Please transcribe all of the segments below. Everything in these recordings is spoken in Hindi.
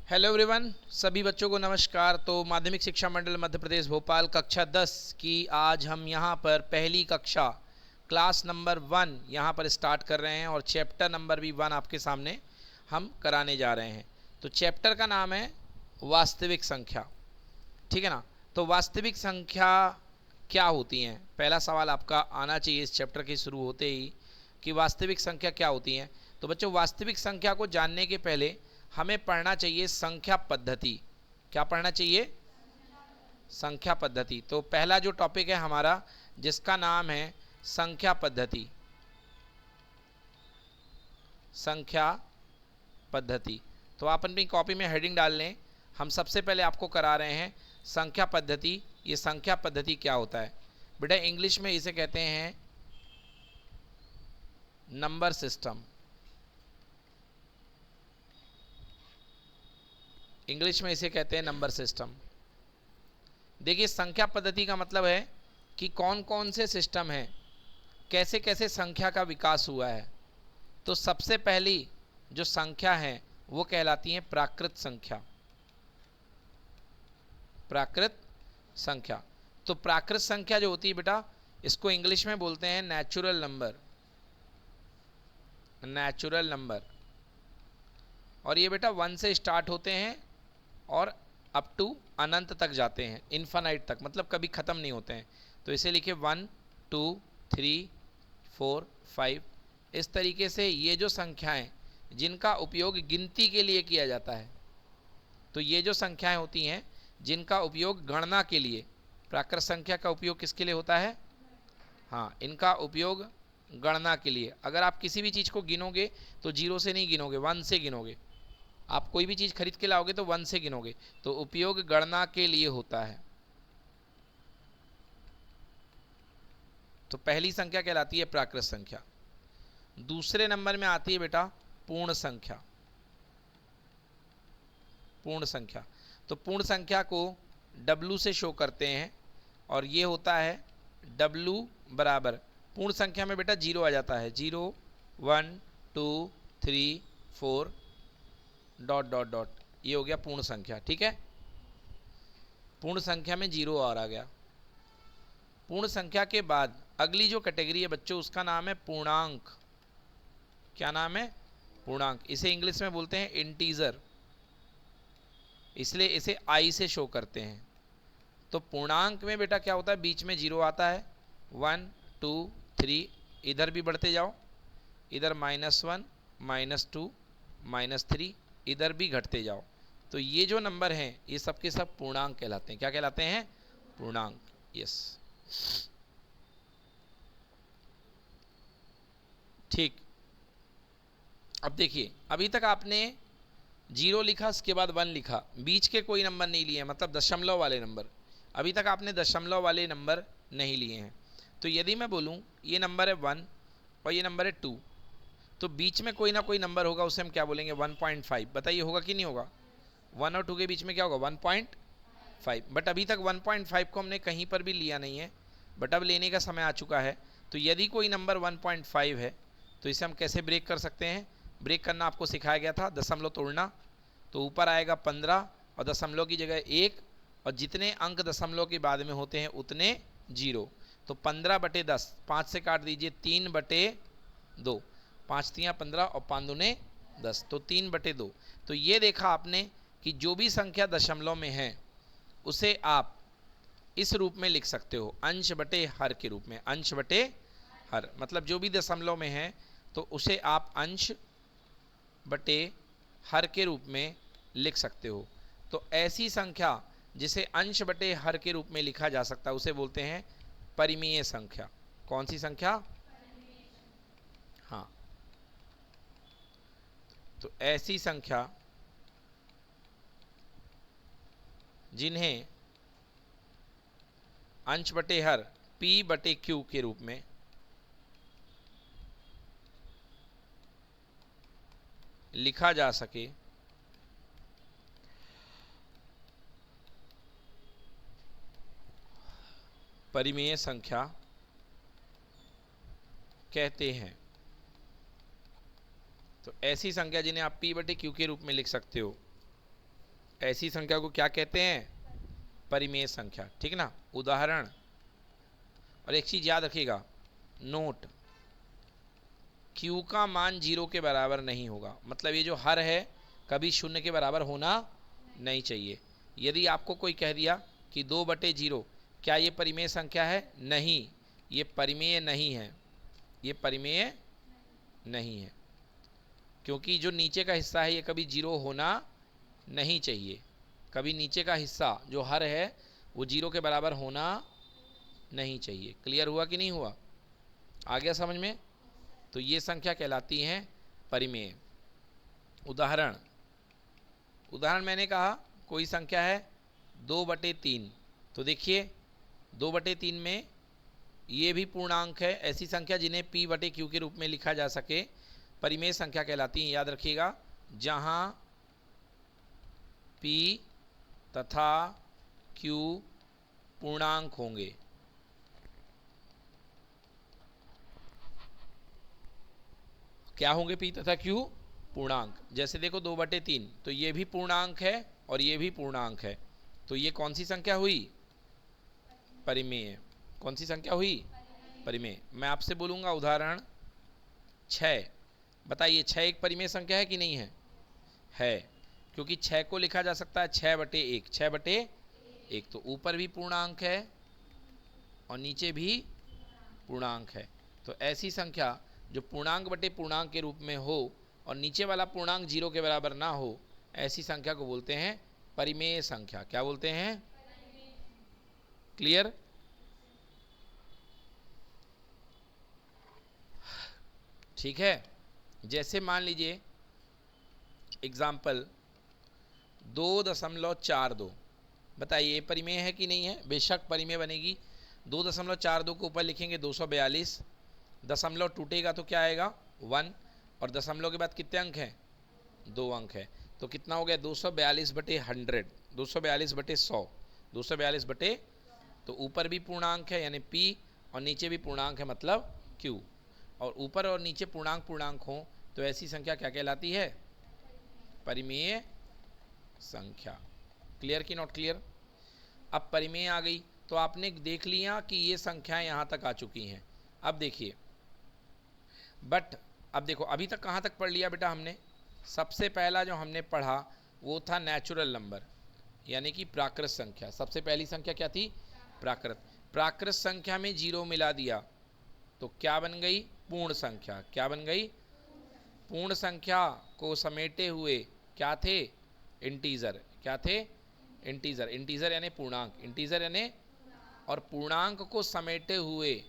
हेलो एवरीवन, सभी बच्चों को नमस्कार। तो माध्यमिक शिक्षा मंडल मध्य प्रदेश भोपाल कक्षा 10 की आज हम यहाँ पर पहली कक्षा क्लास नंबर 1 यहाँ पर स्टार्ट कर रहे हैं और चैप्टर नंबर भी 1 आपके सामने हम कराने जा रहे हैं। तो चैप्टर का नाम है वास्तविक संख्या, ठीक है ना। तो वास्तविक संख्या क्या होती हैं, पहला सवाल आपका आना चाहिए इस चैप्टर के शुरू होते ही कि वास्तविक संख्या क्या होती हैं। तो बच्चों, वास्तविक संख्या को जानने के पहले हमें पढ़ना चाहिए संख्या पद्धति। क्या पढ़ना चाहिए? संख्या पद्धति। तो पहला जो टॉपिक है हमारा, जिसका नाम है संख्या पद्धति। संख्या पद्धति। तो आप अपनी कॉपी में हेडिंग डाल लें। हम सबसे पहले आपको करा रहे हैं संख्या पद्धति। ये संख्या पद्धति क्या होता है बेटा? इंग्लिश में इसे कहते हैं नंबर सिस्टम। इंग्लिश में इसे कहते हैं नंबर सिस्टम। देखिए, संख्या पद्धति का मतलब है कि कौन कौन से सिस्टम हैं, कैसे कैसे संख्या का विकास हुआ है। तो सबसे पहली जो संख्या है वो कहलाती है प्राकृत संख्या। प्राकृत संख्या। तो प्राकृत संख्या जो होती है बेटा, इसको इंग्लिश में बोलते हैं नेचुरल नंबर। Natural number. और ये बेटा 1 से स्टार्ट होते हैं और अप टू अनंत तक जाते हैं, इन्फानाइट तक, मतलब कभी ख़त्म नहीं होते हैं। तो इसे लिखे 1 2 3 4 5। इस तरीके से ये जो संख्याएं जिनका उपयोग गिनती के लिए किया जाता है, तो ये जो संख्याएं होती हैं जिनका उपयोग गणना के लिए, प्राकृत संख्या का उपयोग किसके लिए होता है? हाँ, इनका उपयोग गणना के लिए। अगर आप किसी भी चीज़ को गिनोगे तो 0 से नहीं गिनोगे, 1 से गिनोगे। आप कोई भी चीज़ खरीद के लाओगे तो 1 से गिनोगे। तो उपयोग गणना के लिए होता है। तो पहली संख्या कहलाती है प्राकृत संख्या। दूसरे नंबर में आती है बेटा पूर्ण संख्या। पूर्ण संख्या। तो पूर्ण संख्या को W से शो करते हैं और ये होता है W बराबर, पूर्ण संख्या में बेटा 0 आ जाता है, 0 1 2 3 4 डॉट डॉट डॉट, ये हो गया पूर्ण संख्या। ठीक है, पूर्ण संख्या में 0 और आ गया। पूर्ण संख्या के बाद अगली जो कैटेगरी है बच्चों, उसका नाम है पूर्णांक। क्या नाम है? पूर्णांक। इसे इंग्लिश में बोलते हैं इंटीजर, इसलिए इसे I से शो करते हैं। तो पूर्णांक में बेटा क्या होता है, बीच में 0 आता है, 1 2 3, इधर भी बढ़ते जाओ, इधर -1 -2 -3, इधर भी घटते जाओ। तो ये जो नंबर हैं ये सब के सब पूर्णांक कहलाते हैं। क्या कहलाते हैं? पूर्णांक। यस, ठीक। अब देखिए, अभी तक आपने 0 लिखा, उसके बाद 1 लिखा, बीच के कोई नंबर नहीं लिए, मतलब दशमलव वाले नंबर। अभी तक आपने दशमलव वाले नंबर नहीं लिए हैं। तो यदि मैं बोलूँ ये नंबर है 1 और ये नंबर है 2, तो बीच में कोई ना कोई नंबर होगा, उसे हम क्या बोलेंगे? 1.5। बताइए होगा कि नहीं होगा? 1 और 2 के बीच में क्या होगा? 1.5। बट अभी तक 1.5 को हमने कहीं पर भी लिया नहीं है, बट अब लेने का समय आ चुका है। तो यदि कोई नंबर 1.5 है तो इसे हम कैसे ब्रेक कर सकते हैं? ब्रेक करना आपको सिखाया गया था, दशमलव तोड़ना। तो ऊपर आएगा 15 और दशमलव की जगह 1, और जितने अंक दशमलव के बाद में होते हैं उतने 0। तो 15/10, 5 से काट दीजिए, 3/2, 5 तियाँ 15 और 5 दूने 10, तो 3/2। तो ये देखा आपने कि जो भी संख्या दशमलव में है उसे आप इस रूप में लिख सकते हो, अंश बटे हर के रूप में। अंश बटे हर मतलब जो भी दशमलव में है तो उसे आप अंश बटे हर के रूप में लिख सकते हो। तो ऐसी संख्या जिसे अंश बटे हर के रूप में लिखा जा सकता है उसे बोलते हैं परिमेय संख्या। कौन सी संख्या? हाँ, तो ऐसी संख्या जिन्हें अंश बटे हर P/Q के रूप में लिखा जा सके, परिमेय संख्या कहते हैं। तो ऐसी संख्या जिन्हें आप P/Q के रूप में लिख सकते हो ऐसी संख्या को क्या कहते हैं? परिमेय संख्या, ठीक ना। उदाहरण, और एक चीज याद रखिएगा, नोट, Q का मान 0 के बराबर नहीं होगा। मतलब ये जो हर है कभी 0 के बराबर होना नहीं चाहिए। यदि आपको कोई कह दिया कि 2/0, क्या ये परिमेय संख्या है? नहीं, ये परिमेय नहीं है, ये परिमेय नहीं है, क्योंकि जो नीचे का हिस्सा है ये कभी 0 होना नहीं चाहिए। कभी नीचे का हिस्सा जो हर है वो 0 के बराबर होना नहीं चाहिए। क्लियर हुआ कि नहीं हुआ? आ गया समझ में? तो ये संख्या कहलाती हैं परिमेय। उदाहरण, मैंने कहा कोई संख्या है 2/3, तो देखिए 2/3 में ये भी पूर्णांक है। ऐसी संख्या जिन्हें P/Q के रूप में लिखा जा सके परिमेय संख्या कहलाती हैं। याद रखिएगा, जहां P तथा Q पूर्णांक होंगे। क्या होंगे P तथा Q? पूर्णांक। जैसे देखो 2/3, तो ये भी पूर्णांक है और ये भी पूर्णांक है, तो ये कौन सी संख्या हुई? परिमेय। कौन सी संख्या हुई? परिमेय। मैं आपसे बोलूंगा उदाहरण 6, बताइए 6 एक परिमेय संख्या है कि नहीं है? है, क्योंकि 6 को लिखा जा सकता है 6/1, 6/1, तो ऊपर भी पूर्णांक है और नीचे भी पूर्णांक है। तो ऐसी संख्या जो पूर्णांक बटे पूर्णांक के रूप में हो और नीचे वाला पूर्णांक 0 के बराबर ना हो, ऐसी संख्या को बोलते हैं परिमेय संख्या। क्या बोलते हैं? क्लियर? ठीक है। जैसे मान लीजिए एग्जाम्पल 2.42, बताइए ये परिमेय है कि नहीं है? बेशक परिमेय बनेगी। 2.42 को ऊपर लिखेंगे 242, दशमलव टूटेगा तो क्या आएगा? 1, और दशमलव के बाद कितने अंक हैं? 2 अंक है, तो कितना हो गया? 242/100, 242/100, 242 तो ऊपर भी पूर्णांक है यानी P और नीचे भी पूर्णांक है मतलब Q, और ऊपर और नीचे पूर्णांक पूर्णांक हो तो ऐसी संख्या क्या कहलाती है? परिमेय संख्या। क्लियर कि नॉट क्लियर? अब परिमेय आ गई तो आपने देख लिया कि ये संख्याएं यहां तक आ चुकी हैं। अब देखिए, बट अब देखो अभी तक कहां तक पढ़ लिया बेटा हमने? सबसे पहला जो हमने पढ़ा वो था नेचुरल नंबर, यानी कि प्राकृत संख्या। सबसे पहली संख्या क्या थी? प्राकृत। प्राकृत संख्या में 0 मिला दिया तो क्या बन गई? पूर्ण संख्या। क्या बन गई? पूर्ण संख्या को समेटे हुए क्या थे? इंटीजर। क्या थे? इंटीजर। इंटीजर यानी पूर्णांक, इंटीजर यानी, और पूर्णांक को समेटे हुए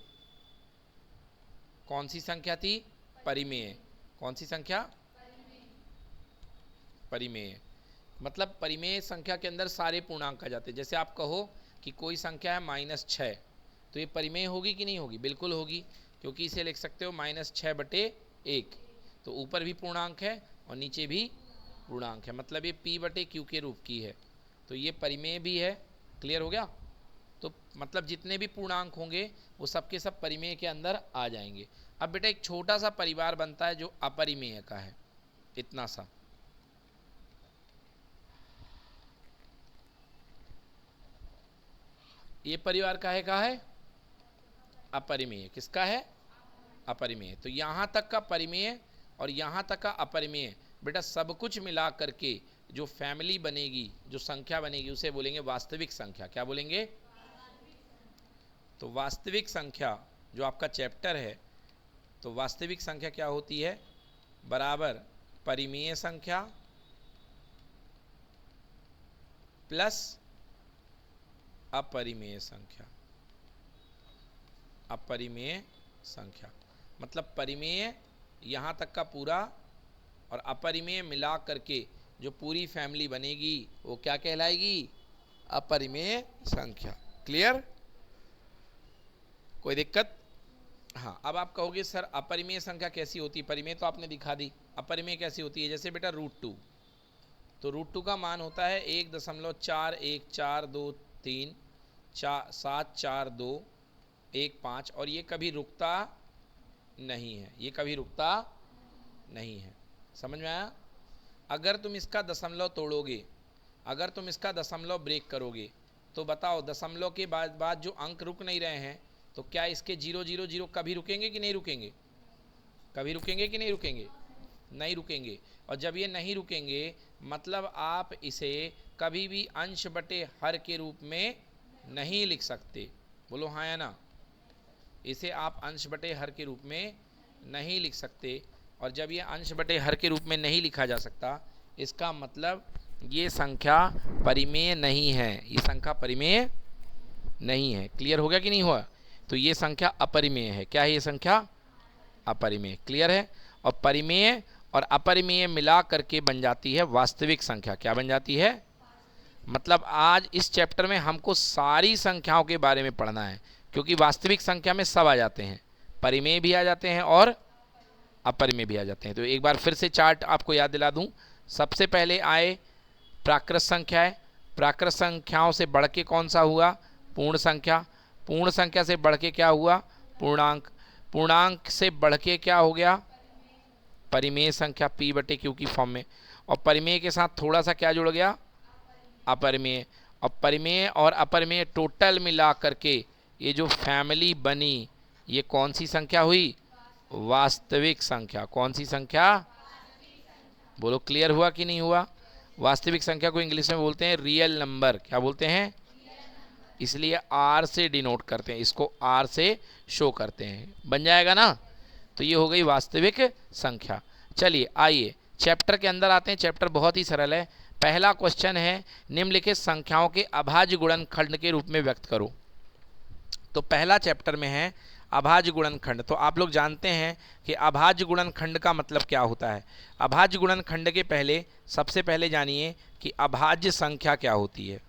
कौन सी संख्या थी? परिमेय। कौन सी संख्या? परिमेय। मतलब परिमेय संख्या के अंदर सारे पूर्णांक आ जाते हैं। जैसे आप कहो कि कोई संख्या है -6, तो ये परिमेय होगी कि नहीं होगी? बिल्कुल होगी, क्योंकि इसे लिख सकते हो -6/1, तो ऊपर भी पूर्णांक है और नीचे भी पूर्णांक है, मतलब ये P/Q के रूप की है, तो ये परिमेय भी है। क्लियर हो गया? तो मतलब जितने भी पूर्णांक होंगे वो सबके सब परिमेय के अंदर आ जाएंगे। अब बेटा एक छोटा सा परिवार बनता है जो अपरिमेय का है, इतना सा। ये परिवार काहे का है? अपरिमेय। किसका है? अपरिमेय। तो यहां तक का परिमेय और यहां तक का अपरिमेय, बेटा सब कुछ मिला करके जो फैमिली बनेगी, जो संख्या बनेगी, उसे बोलेंगे वास्तविक संख्या। क्या बोलेंगे? तो वास्तविक संख्या जो आपका चैप्टर है, तो वास्तविक संख्या क्या होती है? बराबर परिमेय संख्या प्लस अपरिमेय संख्या। अपरिमेय संख्या मतलब परिमेय यहाँ तक का पूरा और अपरिमेय मिला करके जो पूरी फैमिली बनेगी वो क्या कहलाएगी? अपरिमेय संख्या। क्लियर? कोई दिक्कत? हाँ। अब आप कहोगे सर अपरिमेय संख्या कैसी होती है? परिमेय तो आपने दिखा दी, अपरिमेय कैसी होती है? जैसे बेटा √2, तो √2 का मान होता है 1.4143474215, और ये कभी रुकता नहीं है, ये कभी रुकता नहीं है। समझ में आया? अगर तुम इसका दशमलव तोड़ोगे, अगर तुम इसका दशमलव ब्रेक करोगे तो बताओ दशमलव के बाद जो अंक रुक नहीं रहे हैं, तो क्या इसके 000 कभी रुकेंगे कि नहीं रुकेंगे? कभी रुकेंगे कि नहीं रुकेंगे? नहीं रुकेंगे। और जब ये नहीं रुकेंगे मतलब आप इसे कभी भी अंश बटे हर के रूप में नहीं लिख सकते। बोलो हाँ या ना? इसे आप अंश बटे हर के रूप में नहीं लिख सकते। और जब ये अंश बटे हर के रूप में नहीं लिखा जा सकता, इसका मतलब ये संख्या परिमेय नहीं है, ये संख्या परिमेय नहीं है। क्लियर हो गया कि नहीं हुआ? तो ये संख्या अपरिमेय है। क्या है ये संख्या? अपरिमेय। क्लियर है? और परिमेय और अपरिमेय मिला करके बन जाती है वास्तविक संख्या। क्या बन जाती है? मतलब आज इस चैप्टर में हमको सारी संख्याओं के बारे में पढ़ना है, क्योंकि वास्तविक संख्या में सब आ जाते हैं, परिमेय भी आ जाते हैं और अपरिमेय भी आ जाते हैं। तो एक बार फिर से चार्ट आपको याद दिला दूं। सबसे पहले आए प्राकृत संख्याएं। प्राकृत संख्याओं से बढ़ के कौन सा हुआ? पूर्ण संख्या। पूर्ण संख्या से बढ़ के क्या हुआ? पूर्णांक। पूर्णांक से बढ़ के क्या हो गया? परिमेय संख्या, p बटे q की फॉर्म में। और परिमेय के साथ थोड़ा सा क्या जुड़ गया? अपरिमेय। और परिमेय और अपरिमेय टोटल मिला करके ये जो फैमिली बनी, ये कौन सी संख्या हुई? वास्तविक संख्या। कौन सी संख्या? बोलो क्लियर हुआ कि नहीं हुआ? वास्तविक संख्या को इंग्लिश में बोलते हैं रियल नंबर। क्या बोलते हैं? इसलिए R से डिनोट करते हैं, इसको R से शो करते हैं। बन जाएगा ना? तो ये हो गई वास्तविक संख्या। चलिए आइए चैप्टर के अंदर आते हैं। चैप्टर बहुत ही सरल है। पहला क्वेश्चन है, निम्नलिखित संख्याओं के अभाज्य गुणनखंड के रूप में व्यक्त करो। तो पहला चैप्टर में है अभाज्य गुणनखंड। तो आप लोग जानते हैं कि अभाज्य गुणनखंड का मतलब क्या होता है। अभाज्य गुणनखंड के पहले सबसे पहले जानिए कि अभाज्य संख्या क्या होती है।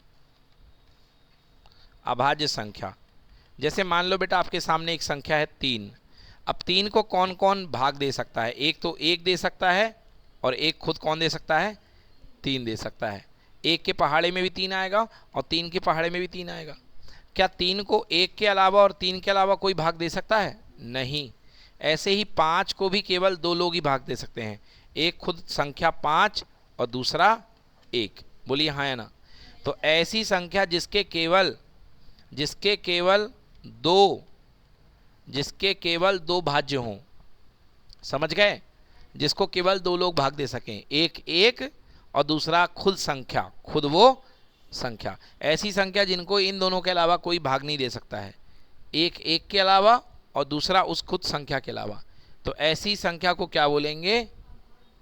अभाज्य संख्या, जैसे मान लो बेटा आपके सामने एक संख्या है 3। अब 3 को कौन कौन भाग दे सकता है? एक तो 1 दे सकता है, और एक खुद कौन दे सकता है? 3 दे सकता है। 1 के पहाड़े में भी 3 आएगा और 3 के पहाड़े में भी 3 आएगा। क्या 3 को 1 के अलावा और 3 के अलावा कोई भाग दे सकता है? नहीं। ऐसे ही 5 को भी केवल 2 लोग ही भाग दे सकते हैं, एक खुद संख्या 5 और दूसरा 1। बोलिए हाँ या ना? तो ऐसी संख्या जिसके केवल दो भाज्य हों, समझ गए? जिसको केवल 2 लोग भाग दे सकें, एक 1 और दूसरा खुद संख्या, खुद वो संख्या। ऐसी संख्या जिनको इन दोनों के अलावा कोई भाग नहीं दे सकता है, एक 1 के अलावा और दूसरा उस खुद संख्या के अलावा। तो ऐसी संख्या को क्या बोलेंगे?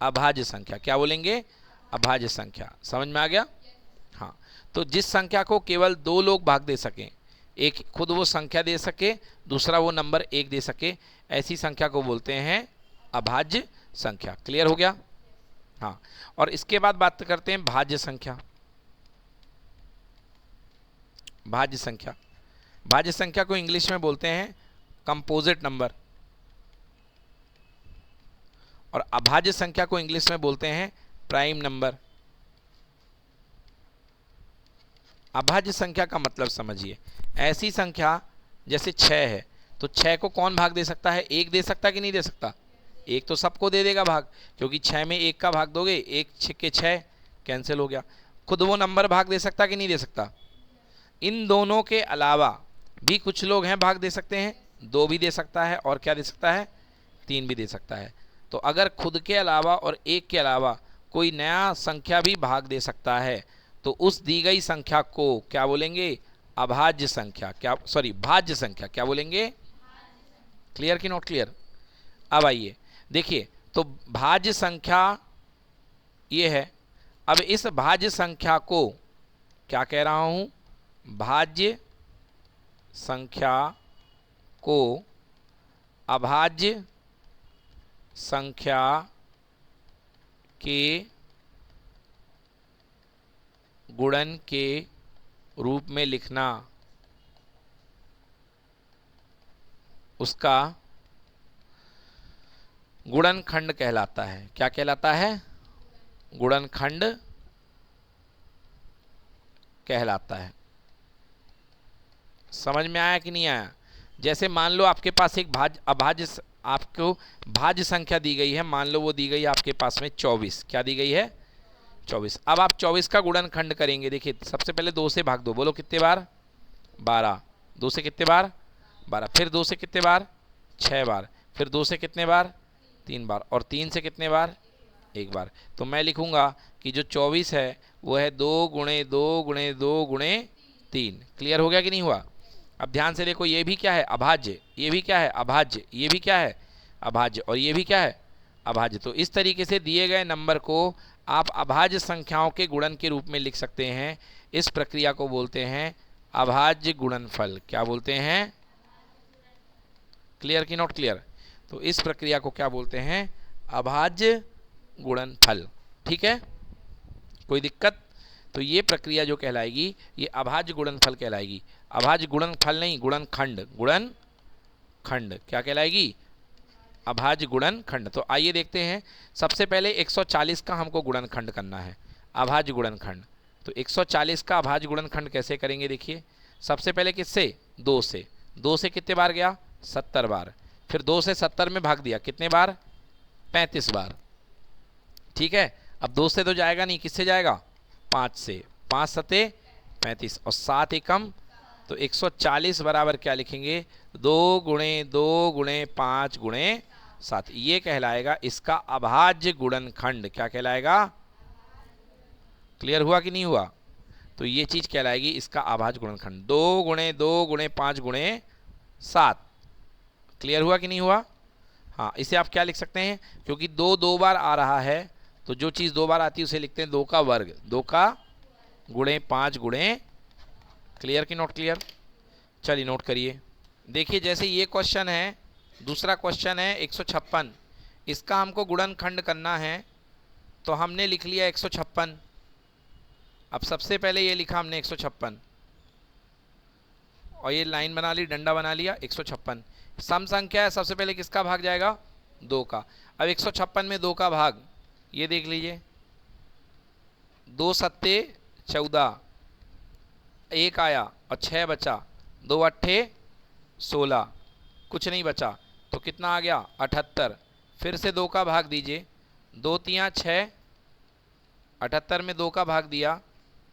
अभाज्य संख्या। क्या बोलेंगे? अभाज्य संख्या। समझ में आ गया? हाँ। तो जिस संख्या को केवल 2 लोग भाग दे सकें, एक खुद वो संख्या दे सके, दूसरा वो नंबर 1 दे सके, ऐसी संख्या को बोलते हैं अभाज्य संख्या। क्लियर हो गया? हाँ। और इसके बाद बात करते हैं भाज्य संख्या। भाज्य संख्या, भाज्य संख्या को इंग्लिश में बोलते हैं कंपोजिट नंबर, और अभाज्य संख्या को इंग्लिश में बोलते हैं प्राइम नंबर। अभाज्य संख्या का मतलब समझिए, ऐसी संख्या जैसे 6 है, तो 6 को कौन भाग दे सकता है? 1 दे सकता कि नहीं दे सकता? 1 तो सबको दे देगा भाग, क्योंकि 6 में 1 का भाग दोगे, 1 6 6 कैंसिल हो गया। खुद वो नंबर भाग दे सकता कि नहीं दे सकता? इन दोनों के अलावा भी कुछ लोग हैं भाग दे सकते हैं, 2 भी दे सकता है और क्या दे सकता है? 3 भी दे सकता है। तो अगर खुद के अलावा और 1 के अलावा कोई नया संख्या भी भाग दे सकता है, तो उस दी गई संख्या को क्या बोलेंगे? अभाज्य संख्या। क्या, सॉरी, भाज्य संख्या। क्या बोलेंगे? क्लियर कि नॉट क्लियर? अब आइए देखिए, तो भाज्य संख्या ये है। अब इस भाज्य संख्या को क्या कह रहा हूं? भाज्य संख्या को अभाज्य संख्या के गुणन के रूप में लिखना उसका गुणनखंड कहलाता है। क्या कहलाता है? गुणनखंड कहलाता है। समझ में आया कि नहीं आया? जैसे मान लो आपके पास एक आपको भाज्य संख्या दी गई है, मान लो वो दी गई है आपके पास में 24। क्या दी गई है? 24। अब आप 24 का गुणनखंड करेंगे। देखिए सबसे पहले 2 से भाग दो, बोलो कितने बार? 12। 2 से कितने बार? 12। फिर 2 से कितने बार? 6 बार। फिर 2 से कितने बार? 3 बार। और 3 से कितने बार? 1 बार। तो मैं लिखूंगा कि जो 24 है वो है 2 गुणे 2 गुणे 2 गुणे 3। क्लियर हो गया कि नहीं हुआ? अब ध्यान से देखो, ये भी क्या है? अभाज्य। ये भी क्या है? अभाज्य। ये भी क्या है? अभाज्य। और ये भी क्या है? अभाज्य। तो इस तरीके से दिए गए नंबर को आप अभाज्य संख्याओं के गुणन के रूप में लिख सकते हैं। इस प्रक्रिया को बोलते हैं अभाज्य गुणनफल। क्या बोलते हैं? क्लियर कि नॉट क्लियर? तो इस प्रक्रिया को क्या बोलते हैं? अभाज्य गुणनफल। ठीक है, कोई दिक्कत? तो ये प्रक्रिया जो कहलाएगी ये अभाज्य गुणनफल कहलाएगी। अभाज्य गुणनफल नहीं, गुणनखंड। गुणनखंड क्या कहलाएगी? अभाज्य गुणनखंड। तो आइए देखते हैं। सबसे पहले 140 का हमको गुणनखंड करना है, अभाज्य गुणनखंड। तो 140 का अभाज्य गुणनखंड कैसे करेंगे? देखिए सबसे पहले किससे? 2 से। 2 से कितने बार गया? 70 बार। फिर 2 से 70 में भाग दिया, कितने बार? 35 बार। ठीक है, अब 2 से तो जाएगा नहीं, किससे जाएगा? 5 से। 5 सते 35 और 7 एकम, तो 140 बराबर क्या लिखेंगे? 2 गुणे 2 गुणे 5 गुणे 7। ये कहलाएगा इसका अभाज्य गुणनखंड। क्या कहलाएगा? क्लियर हुआ कि नहीं हुआ? तो ये चीज कहलाएगी इसका अभाज्य गुणनखंड। 2 गुणे 2 गुणे 5 गुणे 7। क्लियर हुआ कि नहीं हुआ? हाँ, इसे आप क्या लिख सकते हैं? क्योंकि 2 2 बार आ रहा है, तो जो चीज़ 2 बार आती है उसे लिखते हैं 2 का वर्ग। 2 का गुणे 5 गुणे। क्लियर कि नॉट क्लियर? चलिए नोट करिए। देखिए जैसे ये क्वेश्चन है, दूसरा क्वेश्चन है 156। इसका हमको गुणनखंड करना है, तो हमने लिख लिया 156। अब सबसे पहले ये लिखा हमने 156 और ये लाइन बना ली, डंडा बना लिया 156। सम संख्या है, सबसे पहले किसका भाग जाएगा? 2 का। अब 156 में 2 का भाग, ये देख लीजिए, 2 सत्ते 14, 1 आया और 6 बचा, 2 अट्ठे 16, कुछ नहीं बचा, तो कितना आ गया? 78। फिर से 2 का भाग दीजिए, 2 तियाँ 6, 78 में 2 का भाग दिया,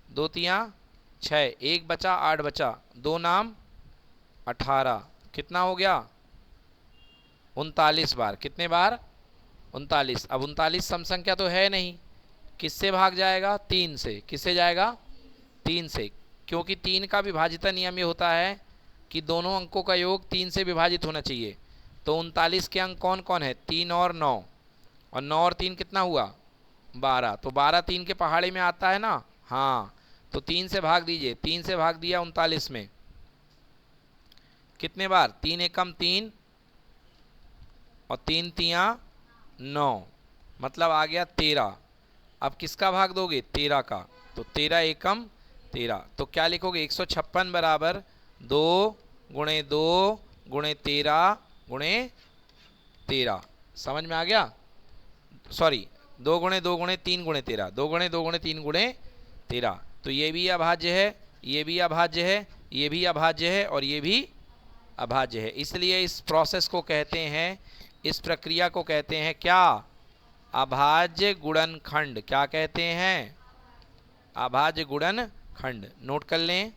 2 तियाँ 6, 1 बचा 8 बचा, 2 नाम 18, कितना हो गया? 39 बार। कितने बार? 39। अब 39 सम संख्या तो है नहीं, किससे भाग जाएगा? 3 से। किससे जाएगा? 3 से, क्योंकि 3 का विभाजिता नियम ये होता है कि दोनों अंकों का योग 3 से विभाजित होना चाहिए। तो 39 के अंक कौन कौन है? 3 और 9, और 9 और 3 कितना हुआ? 12। तो 12 3 के पहाड़े में आता है ना? हाँ, तो 3 से भाग दीजिए। 3 से भाग दिया 39 में, कितने बार? 3 एकम 3 और 3 तियाँ 9, मतलब आ गया 13। अब किसका भाग दोगे? 13 का। तो 13 एकम 13। तो क्या लिखोगे? 156 बराबर 2 गुणे 2 गुणे 13 गुणे 13। समझ में आ गया? सॉरी, 2 गुणे 2 गुणे 3 गुणे 13, 2 गुणे 2 गुणे 3 गुणे 13। तो ये भी अभाज्य है, ये भी अभाज्य है, ये भी अभाज्य है और ये भी अभाज्य है। इसलिए इस प्रोसेस को कहते हैं, इस प्रक्रिया को कहते हैं क्या? अभाज्य गुणनखंड। क्या कहते हैं? अभाज्य गुणनखंड। नोट कर लें।